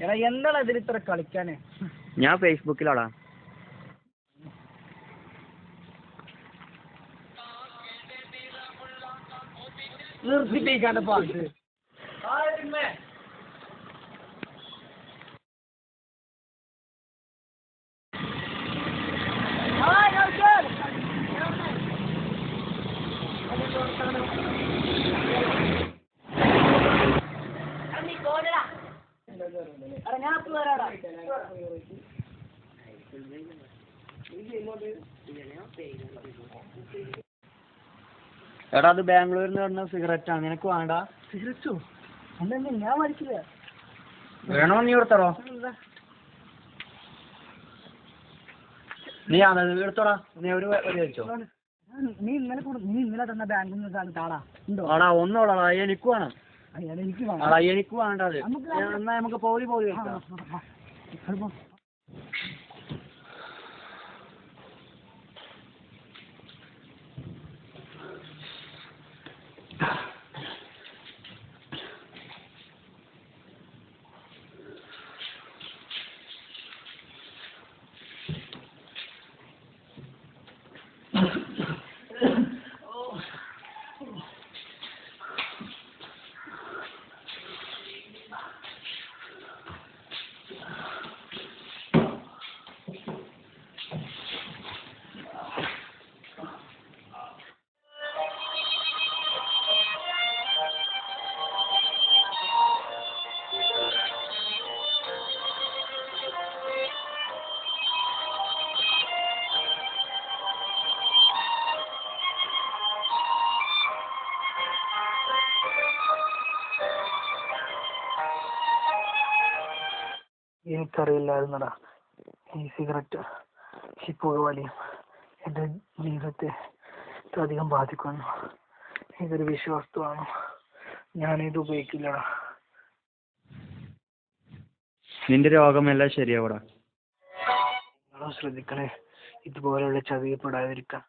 എടാ എന്താണ് ഇതിൽ ഇത്ര കളിക്കാന്? ഞാൻ ഫേസ്ബുക്കിലാടാ. നിർത്തിപ്പിക്കാണ്ട് പാട്ട്. എടാ അത് ബാംഗ്ലൂരിൽ നിന്ന് പറഞ്ഞ സിഗരറ്റാ, നിനക്ക് വേണ്ട? സിഗരറ്റോ? അല്ലെന്നെ ഞാൻ വലിക്കില്ല. വേണോ നീ എടുത്തോ? നീ എടുത്തോടാ, നീ ഒരു കഴിച്ചോ. നീ ഇന്നലെ തന്ന ബാങ്കിൽ നിന്ന് താടാ ഉണ്ടോ? ആടാ ഒന്നോളാ, എനിക്ക് വേണം. എനിക്ക് വേണം. ആടാ എനിക്ക് വേണ്ടത്. എന്നാ നമുക്ക് പോയി എനിക്കറിയില്ലായിരുന്നടാ ഈ സിഗരറ്റ്, ഈ പുകവലിയും എൻ്റെ ജീവിതത്തെ അധികം ബാധിക്കുന്നു. ഇതൊരു വിഷവസ്തുവാണ്. ഞാനിത് ഉപയോഗിക്കില്ലടാ. നിന്റെ രോഗമെല്ലാം ശരിയാവൂടാ. ശ്രദ്ധിക്കണേ, ഇതുപോലെയുള്ള ചതിയപ്പെടാതിരിക്കാൻ.